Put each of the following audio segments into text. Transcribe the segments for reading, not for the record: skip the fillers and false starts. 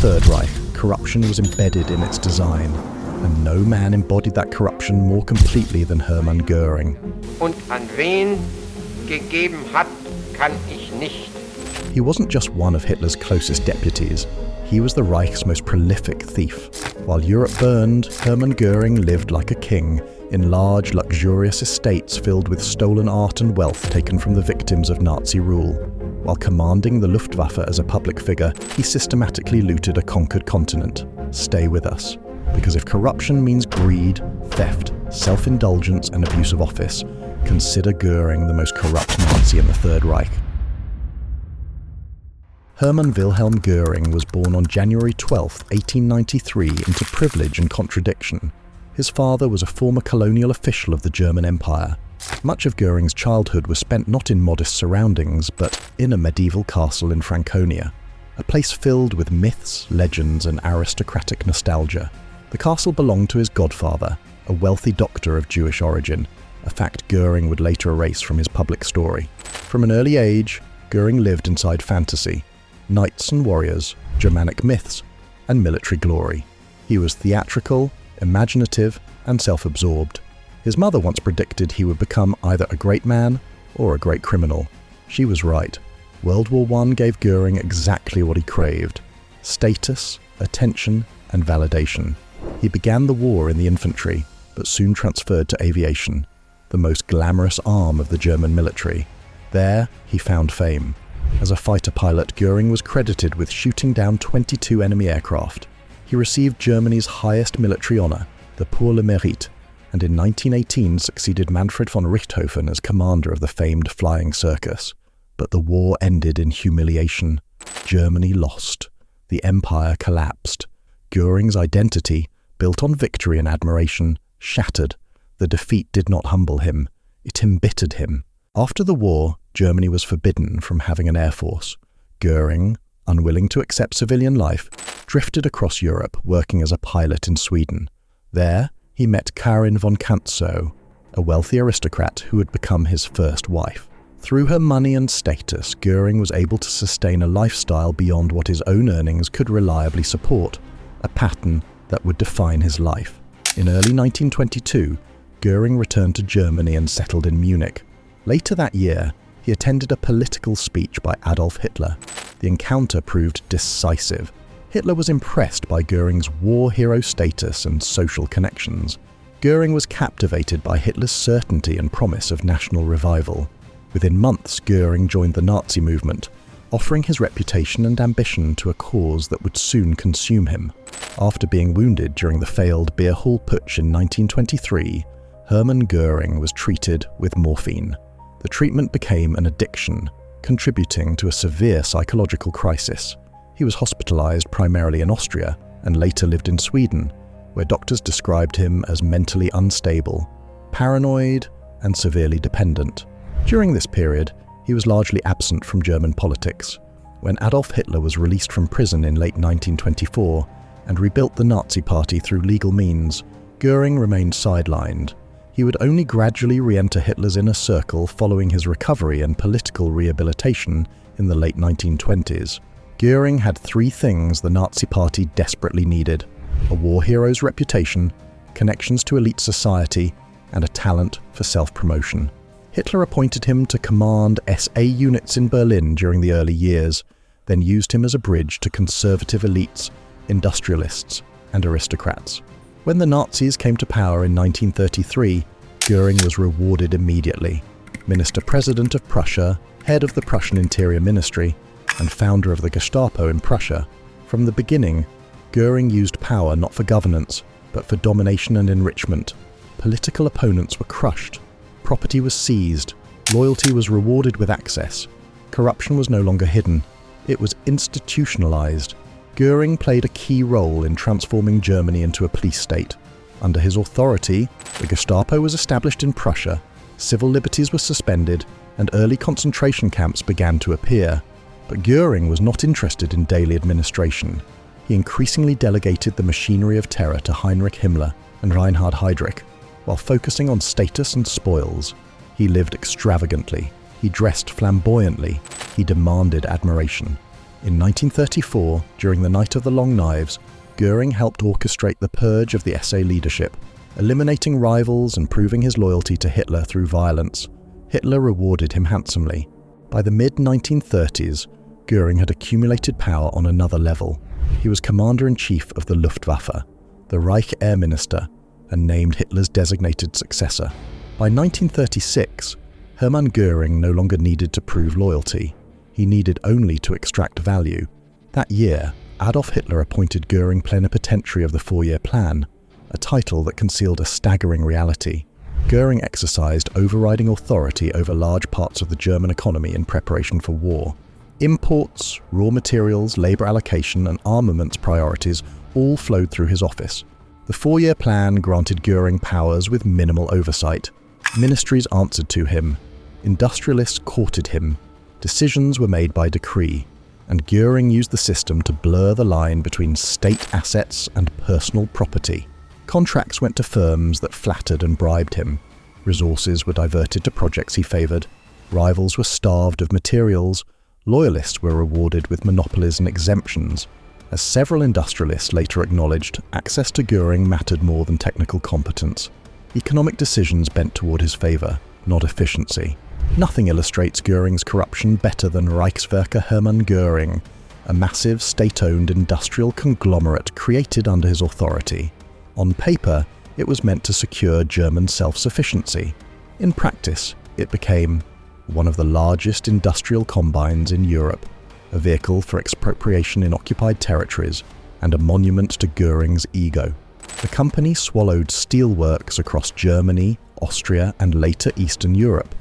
Third Reich, corruption was embedded in its design, and no man embodied that corruption more completely than Hermann Goering. Und an wen gegeben hat, kann ich nicht. He wasn't just one of Hitler's closest deputies, he was the Reich's most prolific thief. While Europe burned, Hermann Goering lived like a king, in large, luxurious estates filled with stolen art and wealth taken from the victims of Nazi rule. While commanding the Luftwaffe as a public figure, he systematically looted a conquered continent. Stay with us. Because if corruption means greed, theft, self-indulgence and abuse of office, consider Göring the most corrupt Nazi in the Third Reich. Hermann Wilhelm Göring was born on January 12, 1893, into privilege and contradiction. His father was a former colonial official of the German Empire. Much of Göring's childhood was spent not in modest surroundings, but in a medieval castle in Franconia, a place filled with myths, legends, and aristocratic nostalgia. The castle belonged to his godfather, a wealthy doctor of Jewish origin, a fact Göring would later erase from his public story. From an early age, Göring lived inside fantasy, knights and warriors, Germanic myths, and military glory. He was theatrical, imaginative, and self-absorbed. His mother once predicted he would become either a great man or a great criminal. She was right. World War I gave Göring exactly what he craved: status, attention, and validation. He began the war in the infantry, but soon transferred to aviation, the most glamorous arm of the German military. There, he found fame. As a fighter pilot, Göring was credited with shooting down 22 enemy aircraft. He received Germany's highest military honor, the Pour le Mérite, and in 1918 succeeded Manfred von Richthofen as commander of the famed flying circus. But the war ended in humiliation. Germany lost. The empire collapsed. Göring's identity, built on victory and admiration, shattered. The defeat did not humble him. It embittered him. After the war, Germany was forbidden from having an air force. Göring, unwilling to accept civilian life, drifted across Europe working as a pilot in Sweden. There, he met Karin von Kantzow, a wealthy aristocrat who had become his first wife. Through her money and status, Göring was able to sustain a lifestyle beyond what his own earnings could reliably support, a pattern that would define his life. In early 1922, Göring returned to Germany and settled in Munich. Later that year, he attended a political speech by Adolf Hitler. The encounter proved decisive. Hitler was impressed by Göring's war hero status and social connections. Göring was captivated by Hitler's certainty and promise of national revival. Within months, Göring joined the Nazi movement, offering his reputation and ambition to a cause that would soon consume him. After being wounded during the failed Beer Hall Putsch in 1923, Hermann Goering was treated with morphine. The treatment became an addiction, contributing to a severe psychological crisis. He was hospitalized primarily in Austria and later lived in Sweden, where doctors described him as mentally unstable, paranoid, and severely dependent. During this period, he was largely absent from German politics. When Adolf Hitler was released from prison in late 1924 and rebuilt the Nazi Party through legal means, Göring remained sidelined. He would only gradually re-enter Hitler's inner circle following his recovery and political rehabilitation in the late 1920s. Göring had three things the Nazi Party desperately needed: a war hero's reputation, connections to elite society, and a talent for self-promotion. Hitler appointed him to command SA units in Berlin during the early years, then used him as a bridge to conservative elites, industrialists, and aristocrats. When the Nazis came to power in 1933, Göring was rewarded immediately. Minister-President of Prussia, head of the Prussian Interior Ministry, and founder of the Gestapo in Prussia. From the beginning, Göring used power not for governance, but for domination and enrichment. Political opponents were crushed. Property was seized. Loyalty was rewarded with access. Corruption was no longer hidden. It was institutionalized. Göring played a key role in transforming Germany into a police state. Under his authority, the Gestapo was established in Prussia, civil liberties were suspended, and early concentration camps began to appear. But Göring was not interested in daily administration. He increasingly delegated the machinery of terror to Heinrich Himmler and Reinhard Heydrich, while focusing on status and spoils. He lived extravagantly. He dressed flamboyantly. He demanded admiration. In 1934, during the Night of the Long Knives, Göring helped orchestrate the purge of the SA leadership, eliminating rivals and proving his loyalty to Hitler through violence. Hitler rewarded him handsomely. By the mid-1930s, Göring had accumulated power on another level. He was commander-in-chief of the Luftwaffe, the Reich Air Minister, and named Hitler's designated successor. By 1936, Hermann Goering no longer needed to prove loyalty. He needed only to extract value. That year, Adolf Hitler appointed Göring plenipotentiary of the four-year plan, a title that concealed a staggering reality. Göring exercised overriding authority over large parts of the German economy in preparation for war. Imports, raw materials, labour allocation and armaments priorities all flowed through his office. The four-year plan granted Göring powers with minimal oversight. Ministries answered to him. Industrialists courted him. Decisions were made by decree, and Göring used the system to blur the line between state assets and personal property. Contracts went to firms that flattered and bribed him. Resources were diverted to projects he favoured. Rivals were starved of materials. Loyalists were rewarded with monopolies and exemptions. As several industrialists later acknowledged, access to Göring mattered more than technical competence. Economic decisions bent toward his favour, not efficiency. Nothing illustrates Göring's corruption better than Reichswerke Hermann Goering, a massive state-owned industrial conglomerate created under his authority. On paper, it was meant to secure German self-sufficiency. In practice, it became one of the largest industrial combines in Europe, a vehicle for expropriation in occupied territories, and a monument to Göring's ego. The company swallowed steelworks across Germany, Austria, and later Eastern Europe,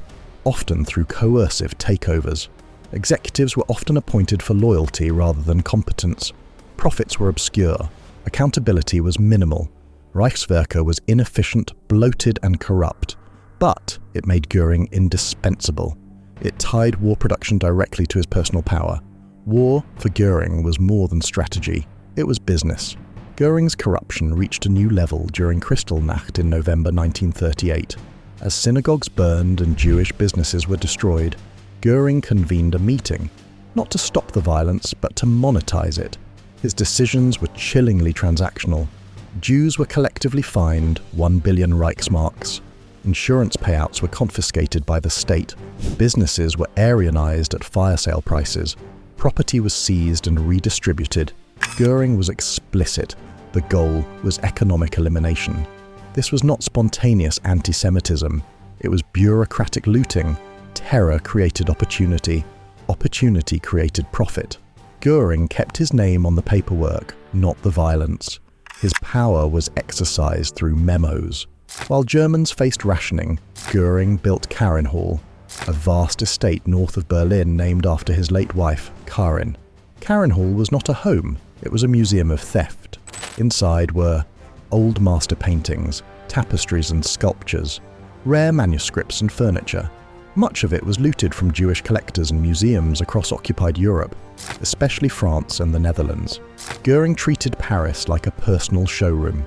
often through coercive takeovers. Executives were often appointed for loyalty rather than competence. Profits were obscure. Accountability was minimal. Reichswerke was inefficient, bloated, and corrupt. But it made Göring indispensable. It tied war production directly to his personal power. War, for Göring, was more than strategy. It was business. Göring's corruption reached a new level during Kristallnacht in November 1938. As synagogues burned and Jewish businesses were destroyed, Göring convened a meeting, not to stop the violence, but to monetize it. His decisions were chillingly transactional. Jews were collectively fined 1 billion Reichsmarks. Insurance payouts were confiscated by the state. Businesses were Aryanized at fire sale prices. Property was seized and redistributed. Göring was explicit. The goal was economic elimination. This was not spontaneous anti-Semitism. It was bureaucratic looting. Terror created opportunity. Opportunity created profit. Göring kept his name on the paperwork, not the violence. His power was exercised through memos. While Germans faced rationing, Göring built Karinhall, a vast estate north of Berlin named after his late wife, Karin. Karinhall was not a home, it was a museum of theft. Inside were old master paintings, tapestries and sculptures, rare manuscripts and furniture. Much of it was looted from Jewish collectors and museums across occupied Europe, especially France and the Netherlands. Göring treated Paris like a personal showroom.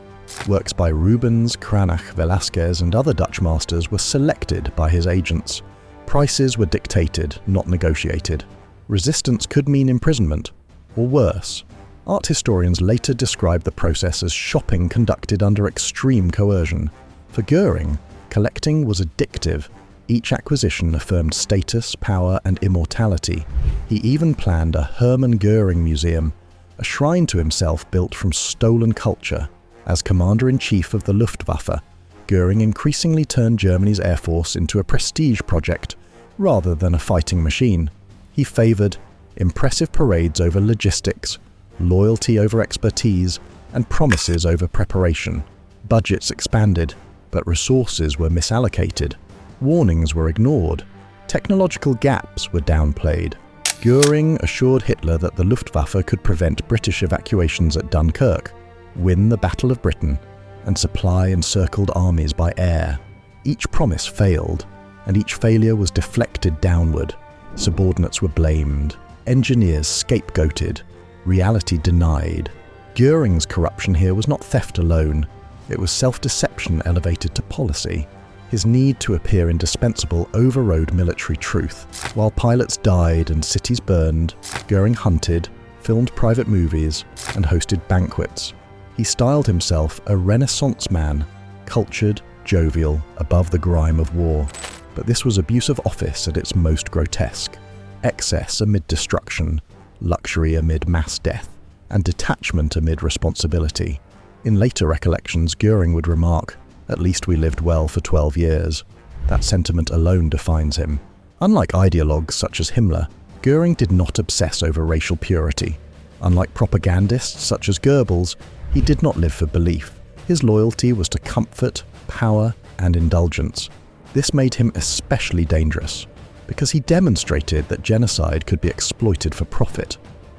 Works by Rubens, Cranach, Velasquez and other Dutch masters were selected by his agents. Prices were dictated, not negotiated. Resistance could mean imprisonment, or worse. Art historians later described the process as shopping conducted under extreme coercion. For Göring, collecting was addictive. Each acquisition affirmed status, power, and immortality. He even planned a Hermann Goering museum, a shrine to himself built from stolen culture. As commander-in-chief of the Luftwaffe, Göring increasingly turned Germany's air force into a prestige project, rather than a fighting machine. He favoured impressive parades over logistics, loyalty over expertise, and promises over preparation. Budgets expanded, but resources were misallocated. Warnings were ignored. Technological gaps were downplayed. Göring assured Hitler that the Luftwaffe could prevent British evacuations at Dunkirk, win the Battle of Britain, and supply encircled armies by air. Each promise failed, and each failure was deflected downward. Subordinates were blamed, engineers scapegoated, reality denied. Göring's corruption here was not theft alone, it was self-deception elevated to policy. His need to appear indispensable overrode military truth. While pilots died and cities burned, Göring hunted, filmed private movies, and hosted banquets. He styled himself a Renaissance man, cultured, jovial, above the grime of war. But this was abuse of office at its most grotesque. Excess amid destruction, luxury amid mass death, and detachment amid responsibility. In later recollections, Göring would remark, "At least we lived well for 12 years. That sentiment alone defines him. Unlike ideologues such as Himmler, Göring did not obsess over racial purity. Unlike propagandists such as Goebbels, he did not live for belief. His loyalty was to comfort, power, and indulgence. This made him especially dangerous, because he demonstrated that genocide could be exploited for profit,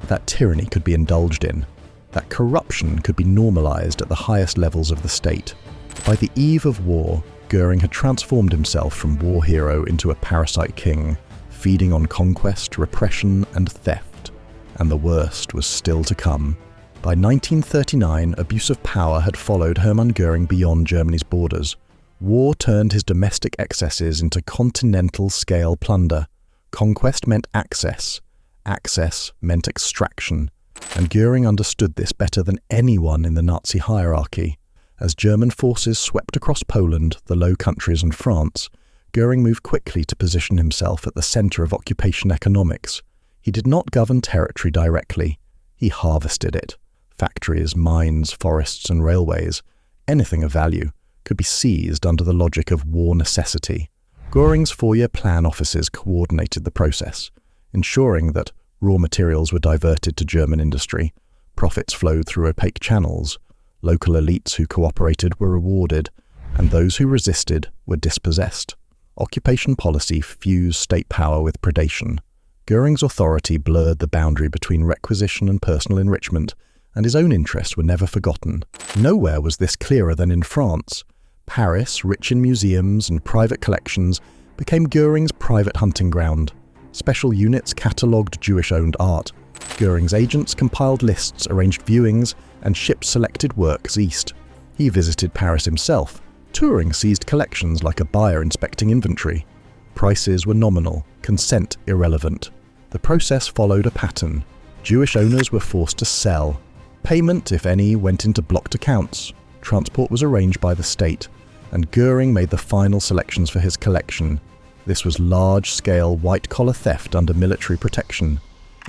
that tyranny could be indulged in, that corruption could be normalized at the highest levels of the state. By the eve of war, Göring had transformed himself from war hero into a parasite king, feeding on conquest, repression, and theft. And the worst was still to come. By 1939, abuse of power had followed Hermann Goering beyond Germany's borders. War turned his domestic excesses into continental-scale plunder. Conquest meant access. Access meant extraction. And Göring understood this better than anyone in the Nazi hierarchy. As German forces swept across Poland, the Low Countries and France, Göring moved quickly to position himself at the centre of occupation economics. He did not govern territory directly. He harvested it. Factories, mines, forests and railways, anything of value, could be seized under the logic of war necessity. Göring's four-year plan offices coordinated the process, ensuring that raw materials were diverted to German industry, profits flowed through opaque channels, local elites who cooperated were rewarded, and those who resisted were dispossessed. Occupation policy fused state power with predation. Göring's authority blurred the boundary between requisition and personal enrichment, and his own interests were never forgotten. Nowhere was this clearer than in France. Paris, rich in museums and private collections, became Göring's private hunting ground. Special units catalogued Jewish-owned art. Göring's agents compiled lists, arranged viewings, and shipped selected works east. He visited Paris himself, touring seized collections like a buyer inspecting inventory. Prices were nominal, consent irrelevant. The process followed a pattern. Jewish owners were forced to sell. Payment, if any, went into blocked accounts. Transport was arranged by the state, and Göring made the final selections for his collection. This was large-scale white-collar theft under military protection.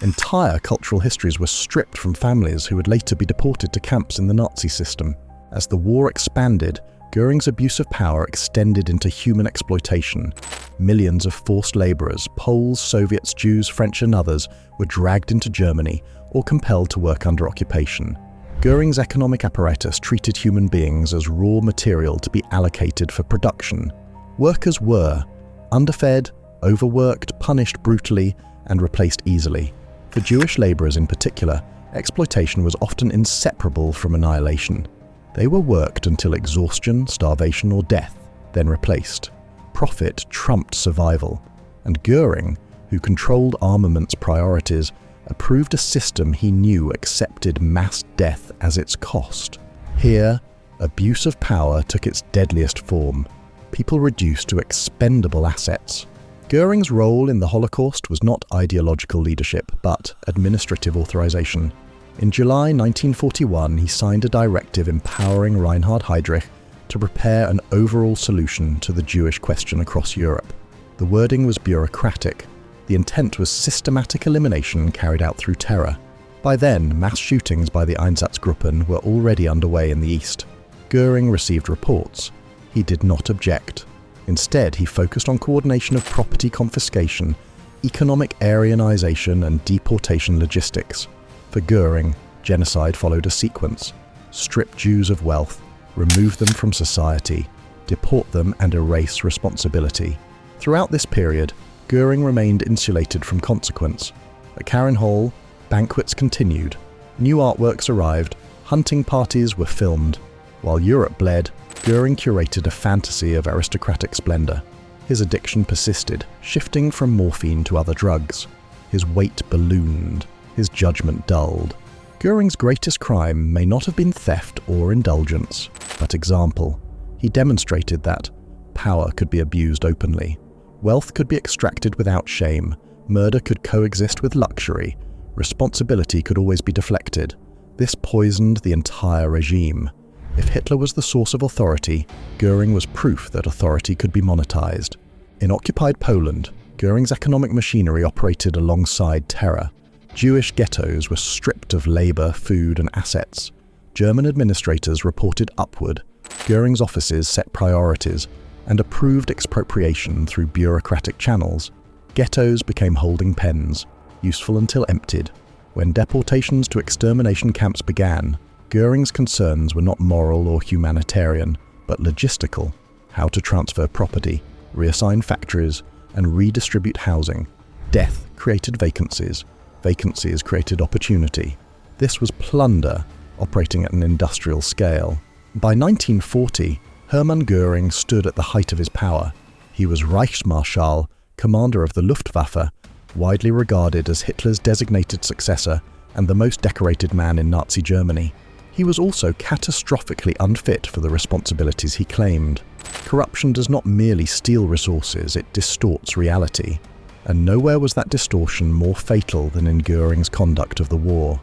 Entire cultural histories were stripped from families who would later be deported to camps in the Nazi system. As the war expanded, Göring's abuse of power extended into human exploitation. Millions of forced labourers, Poles, Soviets, Jews, French and others, were dragged into Germany or compelled to work under occupation. Göring's economic apparatus treated human beings as raw material to be allocated for production. Workers were underfed, overworked, punished brutally, and replaced easily. For Jewish labourers in particular, exploitation was often inseparable from annihilation. They were worked until exhaustion, starvation or death, then replaced. Profit trumped survival, and Göring, who controlled armaments priorities, approved a system he knew accepted mass death as its cost. Here, abuse of power took its deadliest form, people reduced to expendable assets. Göring's role in the Holocaust was not ideological leadership, but administrative authorization. In July 1941, he signed a directive empowering Reinhard Heydrich to prepare an overall solution to the Jewish question across Europe. The wording was bureaucratic. The intent was systematic elimination carried out through terror. By then, mass shootings by the Einsatzgruppen were already underway in the east. Göring received reports. He did not object. Instead, he focused on coordination of property confiscation, economic Aryanization and deportation logistics. For Göring, genocide followed a sequence. Strip Jews of wealth, remove them from society, deport them and erase responsibility. Throughout this period, Göring remained insulated from consequence. At Karen Hall, banquets continued. New artworks arrived, hunting parties were filmed. While Europe bled, Göring curated a fantasy of aristocratic splendor. His addiction persisted, shifting from morphine to other drugs. His weight ballooned, his judgment dulled. Göring's greatest crime may not have been theft or indulgence, but example. He demonstrated that, power could be abused openly. Wealth could be extracted without shame. Murder could coexist with luxury. Responsibility could always be deflected. This poisoned the entire regime. If Hitler was the source of authority, Göring was proof that authority could be monetized. In occupied Poland, Göring's economic machinery operated alongside terror. Jewish ghettos were stripped of labor, food, and assets. German administrators reported upward. Göring's offices set priorities and approved expropriation through bureaucratic channels. Ghettos became holding pens, useful until emptied. When deportations to extermination camps began, Göring's concerns were not moral or humanitarian, but logistical: how to transfer property, reassign factories, and redistribute housing. Death created vacancies. Vacancies created opportunity. This was plunder, operating at an industrial scale. By 1940, Hermann Goering stood at the height of his power. He was Reichsmarschall, commander of the Luftwaffe, widely regarded as Hitler's designated successor and the most decorated man in Nazi Germany. He was also catastrophically unfit for the responsibilities he claimed. Corruption does not merely steal resources, it distorts reality. And nowhere was that distortion more fatal than in Göring's conduct of the war.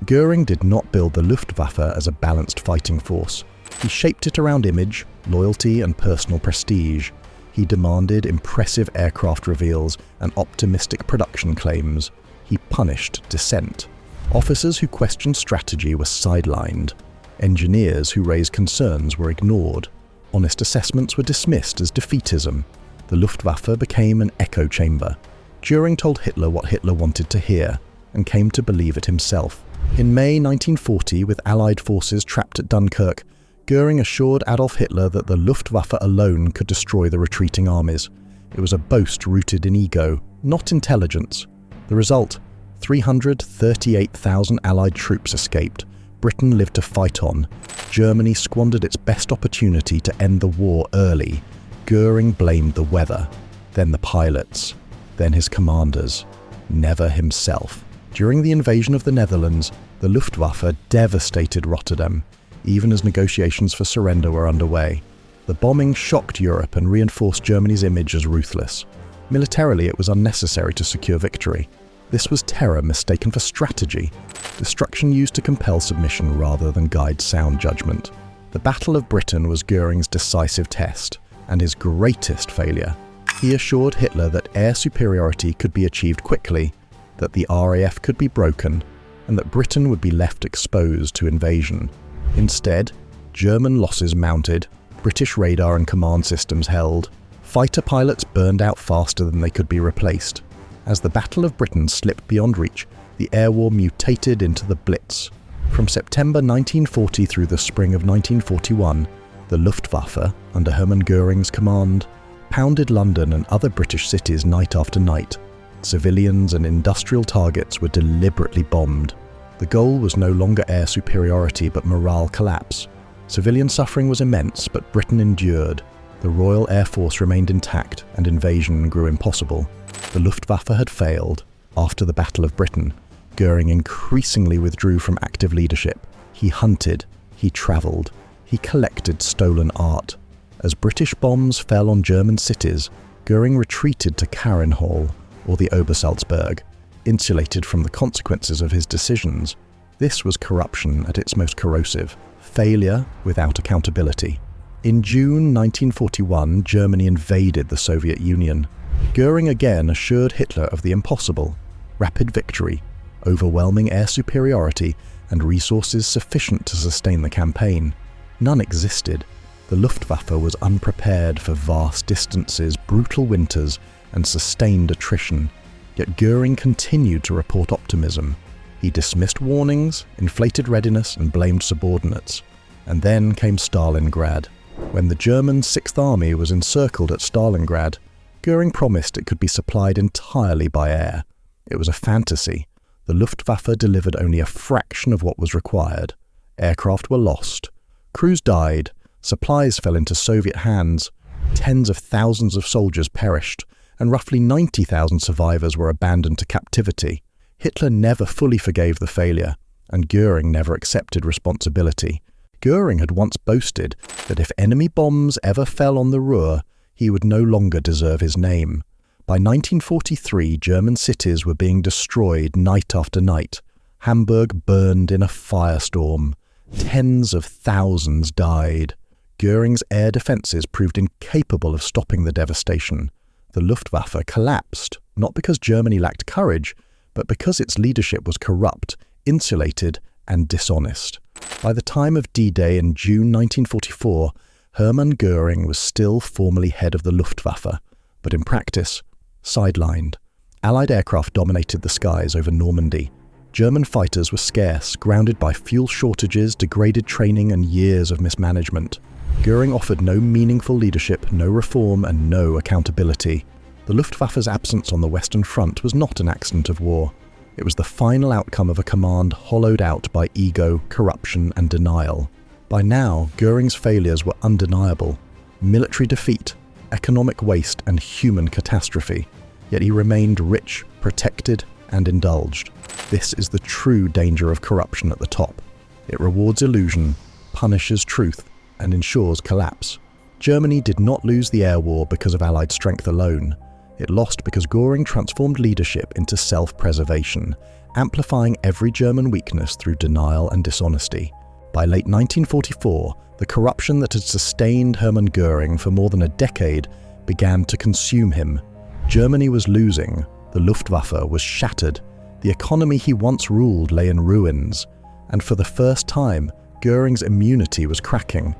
Göring did not build the Luftwaffe as a balanced fighting force. He shaped it around image, loyalty, and personal prestige. He demanded impressive aircraft reveals and optimistic production claims. He punished dissent. Officers who questioned strategy were sidelined. Engineers who raised concerns were ignored. Honest assessments were dismissed as defeatism. The Luftwaffe became an echo chamber. Göring told Hitler what Hitler wanted to hear, and came to believe it himself. In May 1940, with Allied forces trapped at Dunkirk, Göring assured Adolf Hitler that the Luftwaffe alone could destroy the retreating armies. It was a boast rooted in ego, not intelligence. The result: 338,000 Allied troops escaped. Britain lived to fight on. Germany squandered its best opportunity to end the war early. Göring blamed the weather, then the pilots, then his commanders, never himself. During the invasion of the Netherlands, the Luftwaffe devastated Rotterdam, even as negotiations for surrender were underway. The bombing shocked Europe and reinforced Germany's image as ruthless. Militarily, it was unnecessary to secure victory. This was terror mistaken for strategy, destruction used to compel submission rather than guide sound judgment. The Battle of Britain was Göring's decisive test, and his greatest failure. He assured Hitler that air superiority could be achieved quickly, that the RAF could be broken, and that Britain would be left exposed to invasion. Instead, German losses mounted, British radar and command systems held, fighter pilots burned out faster than they could be replaced. As the Battle of Britain slipped beyond reach, the air war mutated into the Blitz. From September 1940 through the spring of 1941, the Luftwaffe, under Hermann Goering's command, pounded London and other British cities night after night. Civilians and industrial targets were deliberately bombed. The goal was no longer air superiority but morale collapse. Civilian suffering was immense, but Britain endured. The Royal Air Force remained intact and invasion grew impossible. The Luftwaffe had failed. After the Battle of Britain, Göring increasingly withdrew from active leadership. He hunted, he travelled, he collected stolen art. As British bombs fell on German cities, Göring retreated to Karenhall, or the Obersalzberg, insulated from the consequences of his decisions. This was corruption at its most corrosive, failure without accountability. In June 1941, Germany invaded the Soviet Union. Göring again assured Hitler of the impossible: rapid victory, overwhelming air superiority, and resources sufficient to sustain the campaign. None existed. The Luftwaffe was unprepared for vast distances, brutal winters, and sustained attrition. Yet Göring continued to report optimism. He dismissed warnings, inflated readiness, and blamed subordinates. And then came Stalingrad. When the German Sixth Army was encircled at Stalingrad, Göring promised it could be supplied entirely by air. It was a fantasy. The Luftwaffe delivered only a fraction of what was required. Aircraft were lost. Crews died. Supplies fell into Soviet hands. Tens of thousands of soldiers perished, and roughly 90,000 survivors were abandoned to captivity. Hitler never fully forgave the failure, and Göring never accepted responsibility. Göring had once boasted that if enemy bombs ever fell on the Ruhr, He would no longer deserve his name. By 1943, German cities were being destroyed night after night. Hamburg burned in a firestorm. Tens of thousands died. Göring's air defences proved incapable of stopping the devastation. The Luftwaffe collapsed, not because Germany lacked courage, but because its leadership was corrupt, insulated, and dishonest. By the time of D-Day in June 1944, Hermann Goering was still formally head of the Luftwaffe, but in practice, sidelined. Allied aircraft dominated the skies over Normandy. German fighters were scarce, grounded by fuel shortages, degraded training, and years of mismanagement. Göring offered no meaningful leadership, no reform, and no accountability. The Luftwaffe's absence on the Western Front was not an accident of war. It was the final outcome of a command hollowed out by ego, corruption, and denial. By now, Göring's failures were undeniable. Military defeat, economic waste, and human catastrophe. Yet he remained rich, protected, and indulged. This is the true danger of corruption at the top. It rewards illusion, punishes truth, and ensures collapse. Germany did not lose the air war because of Allied strength alone. It lost because Göring transformed leadership into self-preservation, amplifying every German weakness through denial and dishonesty. By late 1944, the corruption that had sustained Hermann Goering for more than a decade began to consume him. Germany was losing, the Luftwaffe was shattered, the economy he once ruled lay in ruins, and for the first time, Göring's immunity was cracking.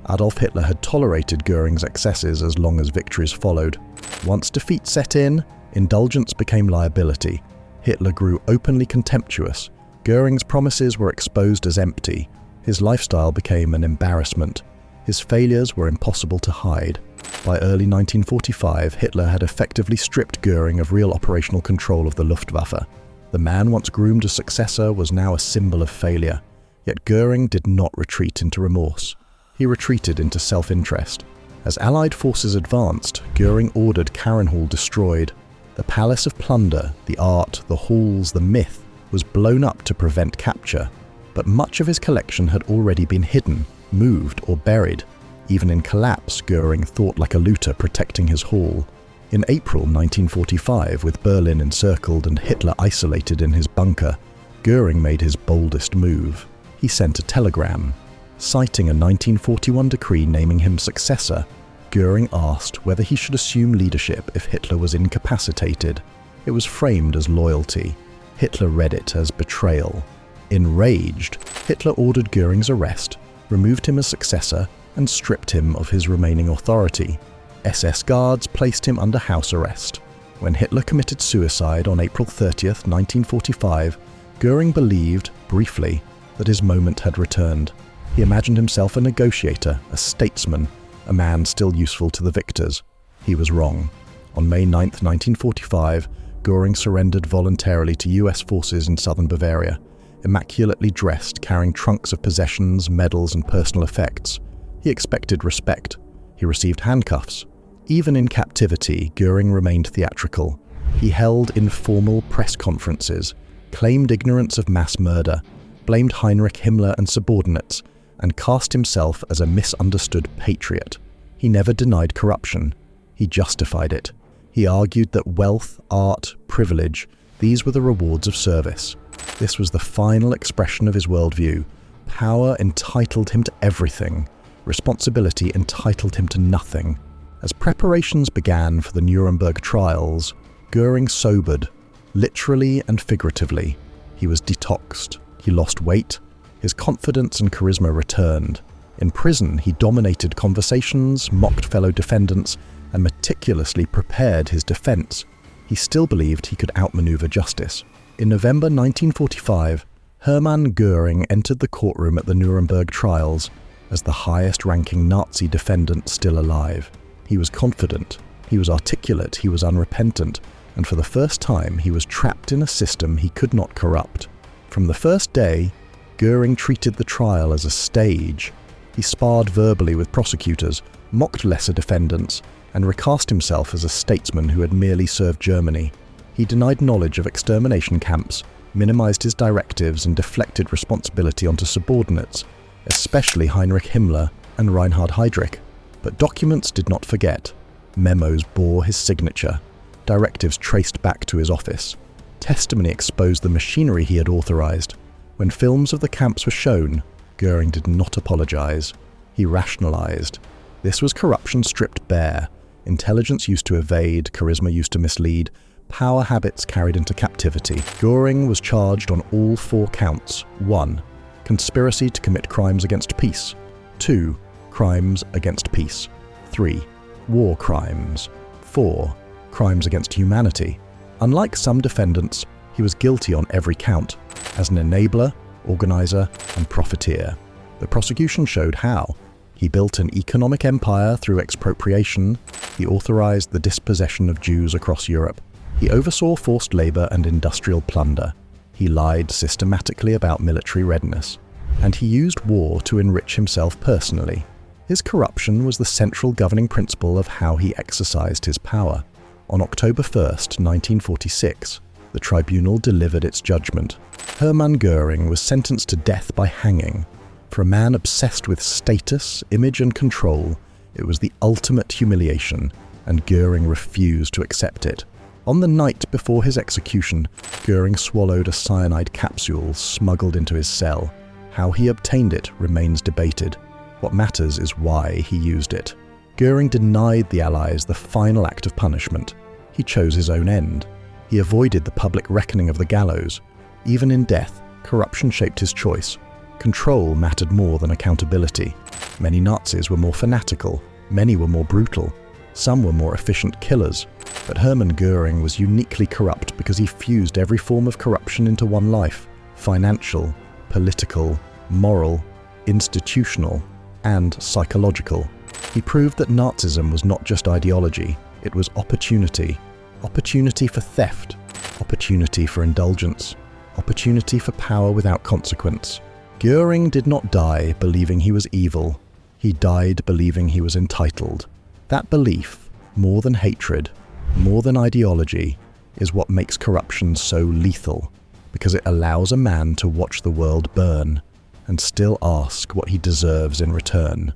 Adolf Hitler had tolerated Göring's excesses as long as victories followed. Once defeat set in, indulgence became liability. Hitler grew openly contemptuous. Göring's promises were exposed as empty. His lifestyle became an embarrassment. His failures were impossible to hide. By early 1945, Hitler had effectively stripped Göring of real operational control of the Luftwaffe. The man once groomed as successor was now a symbol of failure. Yet Göring did not retreat into remorse. He retreated into self-interest. As Allied forces advanced, Göring ordered Karenhall destroyed. The palace of plunder, the art, the halls, the myth, was blown up to prevent capture. But much of his collection had already been hidden, moved, or buried. Even in collapse, Göring thought like a looter protecting his hall. In April 1945, with Berlin encircled and Hitler isolated in his bunker, Göring made his boldest move. He sent a telegram. Citing a 1941 decree naming him successor, Göring asked whether he should assume leadership if Hitler was incapacitated. It was framed as loyalty. Hitler read it as betrayal. Enraged, Hitler ordered Göring's arrest, removed him as successor, and stripped him of his remaining authority. SS guards placed him under house arrest. When Hitler committed suicide on April 30th, 1945, Göring believed, briefly, that his moment had returned. He imagined himself a negotiator, a statesman, a man still useful to the victors. He was wrong. On May 9, 1945, Göring surrendered voluntarily to US forces in southern Bavaria, immaculately dressed, carrying trunks of possessions, medals, and personal effects. He expected respect. He received handcuffs. Even in captivity, Göring remained theatrical. He held informal press conferences, claimed ignorance of mass murder, blamed Heinrich Himmler and subordinates, and cast himself as a misunderstood patriot. He never denied corruption. He justified it. He argued that wealth, art, privilege, these were the rewards of service. This was the final expression of his worldview. Power entitled him to everything. Responsibility entitled him to nothing. As preparations began for the Nuremberg trials, Göring sobered, literally and figuratively. He was detoxed. He lost weight. His confidence and charisma returned. In prison, he dominated conversations, mocked fellow defendants, and meticulously prepared his defense. He still believed he could outmaneuver justice. In November 1945, Hermann Goering entered the courtroom at the Nuremberg trials as the highest-ranking Nazi defendant still alive. He was confident, he was articulate, he was unrepentant, and for the first time he was trapped in a system he could not corrupt. From the first day, Göring treated the trial as a stage. He sparred verbally with prosecutors, mocked lesser defendants, and recast himself as a statesman who had merely served Germany. He denied knowledge of extermination camps, minimized his directives, and deflected responsibility onto subordinates, especially Heinrich Himmler and Reinhard Heydrich. But documents did not forget. Memos bore his signature. Directives traced back to his office. Testimony exposed the machinery he had authorized. When films of the camps were shown, Göring did not apologize. He rationalized. This was corruption stripped bare, intelligence used to evade, charisma used to mislead, power habits carried into captivity. Göring was charged on all 4 counts. 1. Conspiracy to commit crimes against peace. 2. Crimes against peace. 3. War crimes. 4. Crimes against humanity. Unlike some defendants, he was guilty on every count, as an enabler, organizer, and profiteer. The prosecution showed how. He built an economic empire through expropriation. He authorized the dispossession of Jews across Europe. He oversaw forced labor and industrial plunder. He lied systematically about military readiness. And he used war to enrich himself personally. His corruption was the central governing principle of how he exercised his power. On October 1st, 1946, the tribunal delivered its judgment. Hermann Goering was sentenced to death by hanging. For a man obsessed with status, image and control, it was the ultimate humiliation, and Göring refused to accept it. On the night before his execution, Göring swallowed a cyanide capsule smuggled into his cell. How he obtained it remains debated. What matters is why he used it. Göring denied the Allies the final act of punishment. He chose his own end. He avoided the public reckoning of the gallows. Even in death, corruption shaped his choice. Control mattered more than accountability. Many Nazis were more fanatical. Many were more brutal. Some were more efficient killers. But Hermann Goering was uniquely corrupt because he fused every form of corruption into one life: financial, political, moral, institutional, and psychological. He proved that Nazism was not just ideology, it was opportunity. Opportunity for theft, opportunity for indulgence, opportunity for power without consequence. Göring did not die believing he was evil. He died believing he was entitled. That belief, more than hatred, more than ideology, is what makes corruption so lethal, because it allows a man to watch the world burn and still ask what he deserves in return.